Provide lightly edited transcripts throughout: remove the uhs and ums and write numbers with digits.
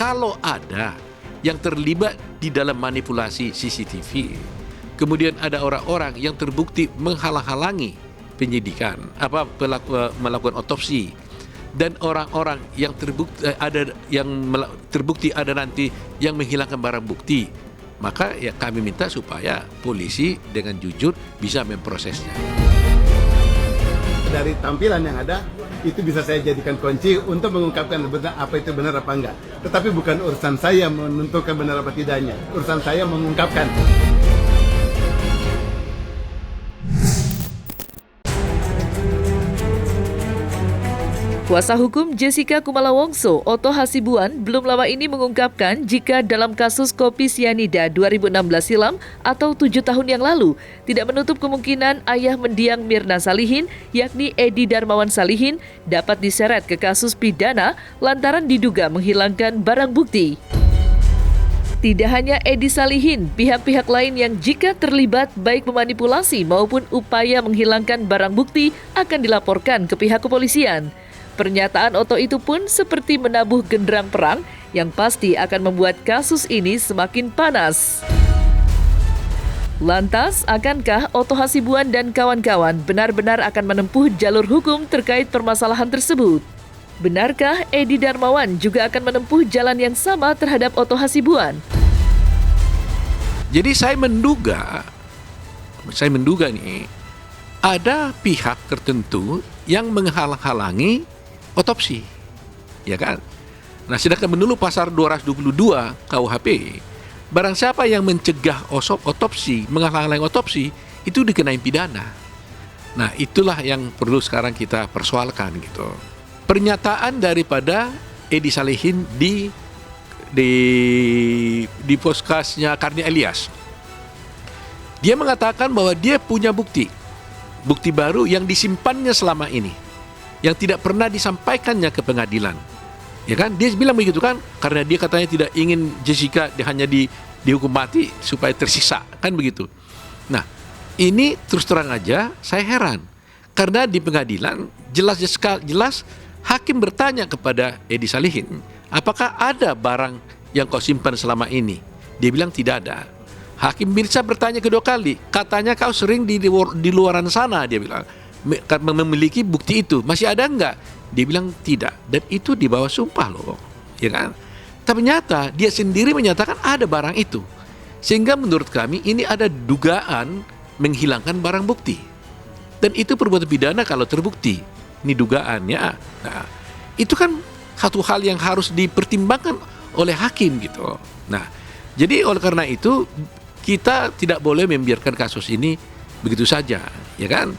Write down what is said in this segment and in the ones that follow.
Kalau ada yang terlibat di dalam manipulasi CCTV, kemudian ada orang-orang yang terbukti menghalang-halangi penyidikan, melakukan otopsi, dan orang-orang yang terbukti ada nanti yang menghilangkan barang bukti, maka ya kami minta supaya polisi dengan jujur bisa memprosesnya. Dari tampilan yang ada, itu bisa saya jadikan kunci untuk mengungkapkan benar apa itu benar apa enggak. Tetapi bukan urusan saya menentukan benar apa tidaknya. Urusan saya mengungkapkan. Kuasa hukum Jessica Kumala Wongso, Otto Hasibuan, belum lama ini mengungkapkan jika dalam kasus kopi sianida 2016 silam atau 7 tahun yang lalu, tidak menutup kemungkinan ayah mendiang Mirna Salihin, yakni Edi Darmawan Salihin, dapat diseret ke kasus pidana lantaran diduga menghilangkan barang bukti. Tidak hanya Edi Salihin, pihak-pihak lain yang jika terlibat baik memanipulasi maupun upaya menghilangkan barang bukti akan dilaporkan ke pihak kepolisian. Pernyataan Otto itu pun seperti menabuh genderang perang yang pasti akan membuat kasus ini semakin panas. Lantas, akankah Otto Hasibuan dan kawan-kawan benar-benar akan menempuh jalur hukum terkait permasalahan tersebut? Benarkah Edi Darmawan juga akan menempuh jalan yang sama terhadap Otto Hasibuan? Jadi saya menduga nih, ada pihak tertentu yang menghalang-halangi otopsi, ya kan? Nah, sedangkan menurut pasal 222 KUHP, barang siapa yang mencegah otopsi, menghalang-halangi otopsi, itu dikenai pidana. Nah, itulah yang perlu sekarang kita persoalkan gitu. Pernyataan daripada Edi Salihin di podcastnya Karnia Ilyas, dia mengatakan bahwa dia punya bukti baru yang disimpannya selama ini, yang tidak pernah disampaikannya ke pengadilan, ya kan? Dia bilang begitu kan, karena dia katanya tidak ingin Jessica hanya dihukum mati supaya tersiksa, kan begitu. Nah, ini terus terang aja saya heran, karena di pengadilan jelas hakim bertanya kepada Edi Salihin, apakah ada barang yang kau simpan selama ini? Dia bilang tidak ada. Hakim bisa bertanya kedua kali, katanya kau sering di luaran sana, dia bilang, memiliki bukti itu, masih ada enggak? Dia bilang tidak, dan itu di bawah sumpah loh, ya kan? Ternyata dia sendiri menyatakan ada barang itu, sehingga menurut kami ini ada dugaan menghilangkan barang bukti, dan itu perbuatan pidana kalau terbukti, ini dugaannya. Nah, itu kan satu hal yang harus dipertimbangkan oleh hakim gitu. Nah, jadi oleh karena itu kita tidak boleh membiarkan kasus ini begitu saja, ya kan?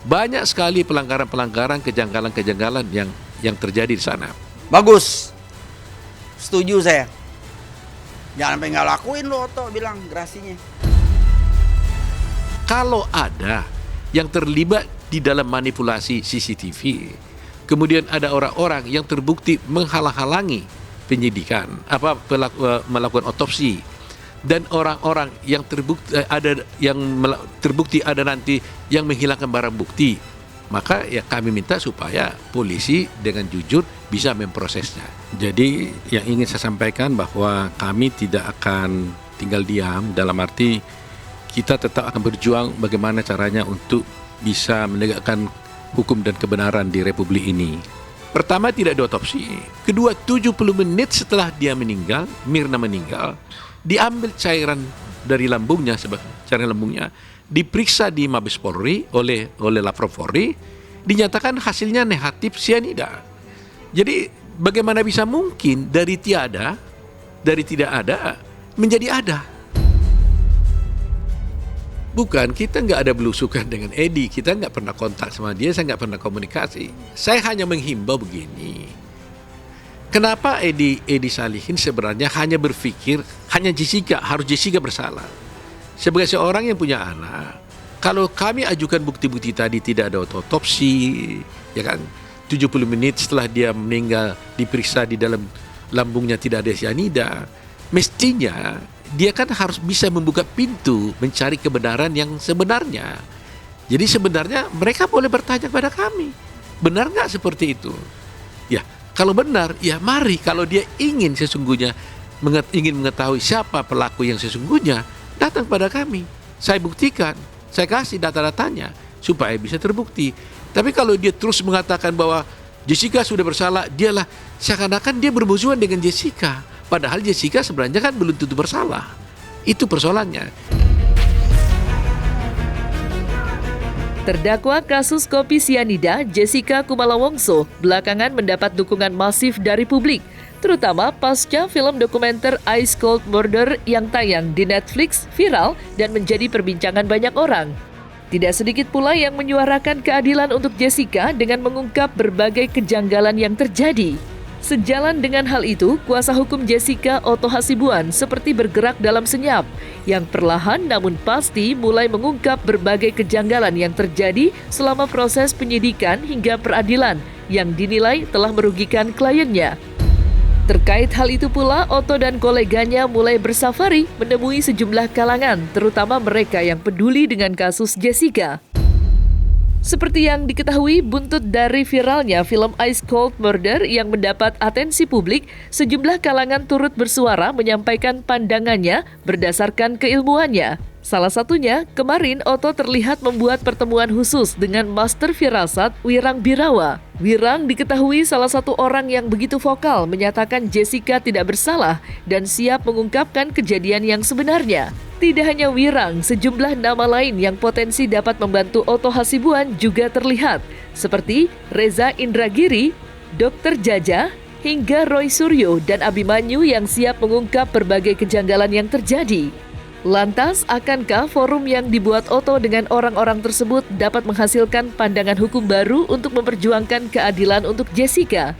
Banyak sekali pelanggaran-pelanggaran, kejanggalan-kejanggalan yang terjadi di sana. Bagus, setuju saya. Jangan sampai nggak lakuin lo, Otto bilang gerasinya. Kalau ada yang terlibat di dalam manipulasi CCTV, kemudian ada orang-orang yang terbukti menghalang-halangi penyidikan, melakukan otopsi, dan orang-orang yang terbukti ada nanti yang menghilangkan barang bukti, maka ya kami minta supaya polisi dengan jujur bisa memprosesnya. Jadi yang ingin saya sampaikan bahwa kami tidak akan tinggal diam, dalam arti kita tetap akan berjuang bagaimana caranya untuk bisa menegakkan hukum dan kebenaran di Republik ini. Pertama, tidak diotopsi. Kedua, 70 menit setelah Mirna meninggal, diambil cairan dari lambungnya, diperiksa di Mabes Polri oleh Laprov Polri, dinyatakan hasilnya negatif sianida. Jadi bagaimana bisa mungkin dari tidak ada menjadi ada? Bukan, kita nggak ada belusukan dengan Edi, kita nggak pernah kontak sama dia, saya nggak pernah komunikasi. Saya hanya menghimbau begini. Kenapa Edi Salihin sebenarnya hanya berpikir harus Jessica bersalah? Sebagai seorang yang punya anak, kalau kami ajukan bukti-bukti tadi tidak ada otopsi, ya kan? 70 menit setelah dia meninggal diperiksa di dalam lambungnya tidak ada sianida, mestinya dia kan harus bisa membuka pintu mencari kebenaran yang sebenarnya. Jadi sebenarnya mereka boleh bertanya kepada kami, benar nggak seperti itu? Ya, Kalau benar, ya mari. Kalau dia ingin sesungguhnya ingin mengetahui siapa pelaku yang sesungguhnya, datang pada kami. Saya buktikan, saya kasih data-datanya supaya bisa terbukti. Tapi kalau dia terus mengatakan bahwa Jessica sudah bersalah, dialah seakan-akan dia bermusuhan dengan Jessica. Padahal Jessica sebenarnya kan belum tentu bersalah. Itu persoalannya. Terdakwa kasus kopi sianida Jessica Kumala Wongso belakangan mendapat dukungan masif dari publik, terutama pasca film dokumenter Ice Cold Murder yang tayang di Netflix viral dan menjadi perbincangan banyak orang. Tidak sedikit pula yang menyuarakan keadilan untuk Jessica dengan mengungkap berbagai kejanggalan yang terjadi. Sejalan dengan hal itu, kuasa hukum Jessica Otto Hasibuan seperti bergerak dalam senyap, yang perlahan namun pasti mulai mengungkap berbagai kejanggalan yang terjadi selama proses penyidikan hingga peradilan yang dinilai telah merugikan kliennya. Terkait hal itu pula, Otto dan koleganya mulai bersafari menemui sejumlah kalangan, terutama mereka yang peduli dengan kasus Jessica. Seperti yang diketahui, buntut dari viralnya film Ice Cold Murder yang mendapat atensi publik, sejumlah kalangan turut bersuara menyampaikan pandangannya berdasarkan keilmuannya. Salah satunya, kemarin Otto terlihat membuat pertemuan khusus dengan Master Firasat Wirang Birawa. Wirang diketahui salah satu orang yang begitu vokal menyatakan Jessica tidak bersalah dan siap mengungkapkan kejadian yang sebenarnya. Tidak hanya Wirang, sejumlah nama lain yang potensi dapat membantu Otto Hasibuan juga terlihat, seperti Reza Indragiri, Dr. Jaja, hingga Roy Suryo dan Abimanyu yang siap mengungkap berbagai kejanggalan yang terjadi. Lantas, akankah forum yang dibuat Otto dengan orang-orang tersebut dapat menghasilkan pandangan hukum baru untuk memperjuangkan keadilan untuk Jessica?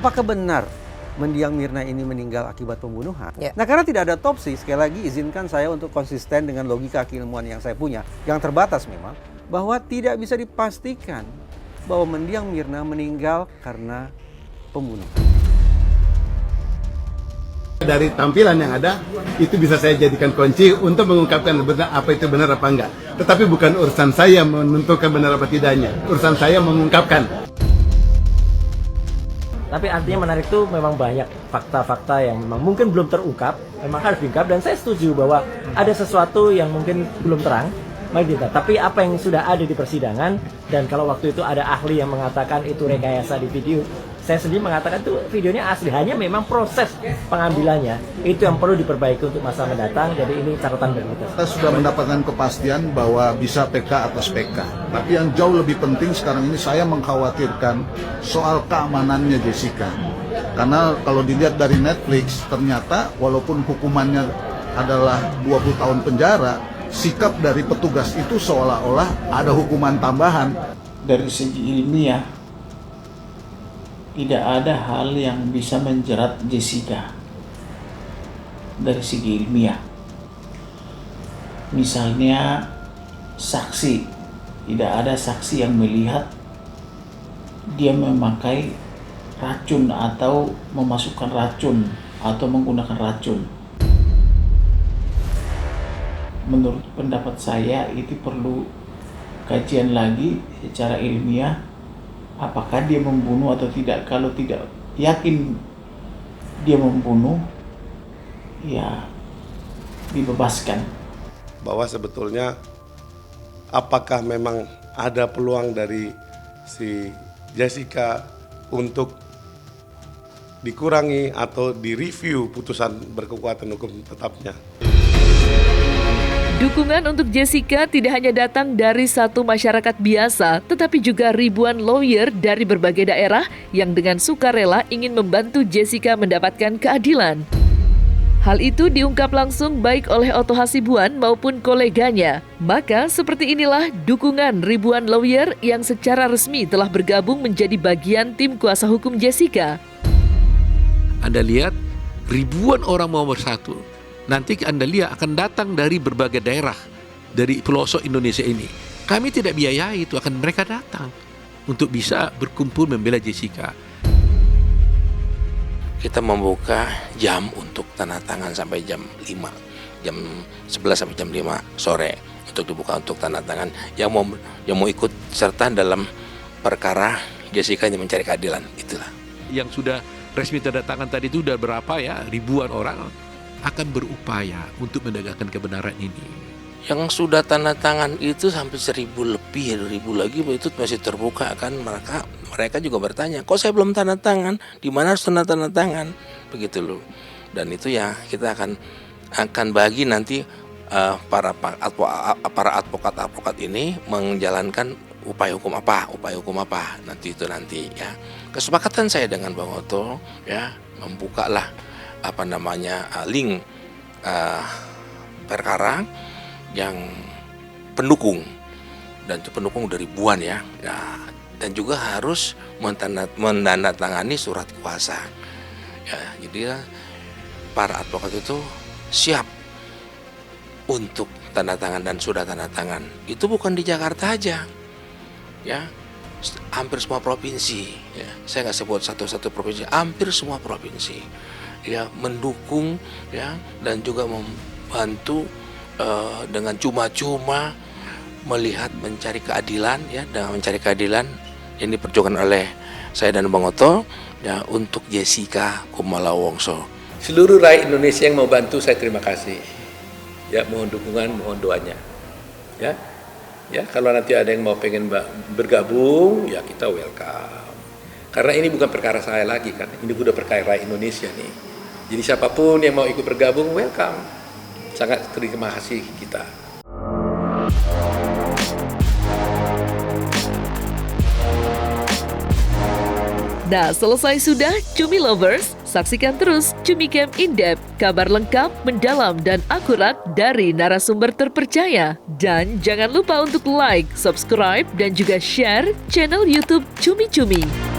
Apakah benar mendiang Mirna ini meninggal akibat pembunuhan? Ya. Nah, karena tidak ada otopsi, sekali lagi izinkan saya untuk konsisten dengan logika keilmuan yang saya punya, yang terbatas memang, bahwa tidak bisa dipastikan bahwa mendiang Mirna meninggal karena pembunuhan. Dari tampilan yang ada, itu bisa saya jadikan kunci untuk mengungkapkan benar apa itu benar apa enggak. Tetapi bukan urusan saya menentukan benar apa tidaknya. Urusan saya mengungkapkan. Tapi artinya menarik itu memang banyak fakta-fakta yang memang mungkin belum terungkap, memang harus diungkap, dan saya setuju bahwa ada sesuatu yang mungkin belum terang, mari kita. Tapi apa yang sudah ada di persidangan, dan kalau waktu itu ada ahli yang mengatakan itu rekayasa di video, saya sendiri mengatakan itu videonya asli, hanya memang proses pengambilannya itu yang perlu diperbaiki untuk masa mendatang. Jadi ini catatan bagi kita. Kita sudah mendapatkan kepastian bahwa bisa PK atas PK. Tapi yang jauh lebih penting sekarang ini saya mengkhawatirkan soal keamanannya Jessica. Karena kalau dilihat dari Netflix, ternyata walaupun hukumannya adalah 20 tahun penjara, sikap dari petugas itu seolah-olah ada hukuman tambahan. Dari segi ilmiah, tidak ada hal yang bisa menjerat Jessica dari segi ilmiah. Misalnya saksi, tidak ada saksi yang melihat dia memakai racun atau memasukkan racun atau menggunakan racun. Menurut pendapat saya itu perlu kajian lagi secara ilmiah. Apakah dia membunuh atau tidak? Kalau tidak yakin dia membunuh, ya dibebaskan. Bahwa sebetulnya apakah memang ada peluang dari si Jessica untuk dikurangi atau direview putusan berkekuatan hukum tetapnya. Dukungan untuk Jessica tidak hanya datang dari satu masyarakat biasa, tetapi juga ribuan lawyer dari berbagai daerah yang dengan sukarela ingin membantu Jessica mendapatkan keadilan. Hal itu diungkap langsung baik oleh Otto Hasibuan maupun koleganya. Maka seperti inilah dukungan ribuan lawyer yang secara resmi telah bergabung menjadi bagian tim kuasa hukum Jessica. Anda lihat ribuan orang mau bersatu. Nanti Anda lihat akan datang dari berbagai daerah, dari pelosok Indonesia ini. Kami tidak biayai itu, akan mereka datang untuk bisa berkumpul membela Jessica. Kita membuka jam untuk tanda tangan sampai jam 5, jam 11 sampai jam 5 sore untuk dibuka untuk tanda tangan yang mau ikut serta dalam perkara Jessica yang mencari keadilan. Itulah. Yang sudah resmi tanda tangan tadi itu udah berapa ya, ribuan orang akan berupaya untuk menegakkan kebenaran ini. Yang sudah tanda tangan itu sampai 1.000 lebih, 1.000 lagi itu masih terbuka kan, mereka juga bertanya, kok saya belum tanda tangan, di mana harus tanda tangan, begitu loh. Dan itu ya kita akan bagi nanti para advokat ini menjalankan upaya hukum apa nanti ya. Kesepakatan saya dengan Bang Otto ya membukalah link perkara yang pendukung, dan itu pendukung dari ribuan ya, dan juga harus menandatangani surat kuasa ya. Jadi para advokat itu siap untuk tanda tangan dan sudah tanda tangan. Itu bukan di Jakarta aja ya, hampir semua provinsi ya. Saya nggak sebut satu-satu provinsi, hampir semua provinsi ya mendukung ya, dan juga membantu dengan cuma-cuma melihat mencari keadilan ya, dengan mencari keadilan yang diperjuangkan oleh saya dan Bang Otto ya untuk Jessica Kumala Wongso. Seluruh rakyat Indonesia yang mau bantu, saya terima kasih ya, mohon dukungan, mohon doanya ya. Ya, kalau nanti ada yang mau pengen bergabung ya kita welcome, karena ini bukan perkara saya lagi kan, ini udah perkara rakyat Indonesia nih. Jadi siapapun yang mau ikut bergabung, welcome. Sangat terima kasih kita. Nah, selesai sudah Cumi Lovers? Saksikan terus Cumi Camp In-Depth, kabar lengkap, mendalam, dan akurat dari narasumber terpercaya. Dan jangan lupa untuk like, subscribe, dan juga share channel YouTube Cumi Cumi.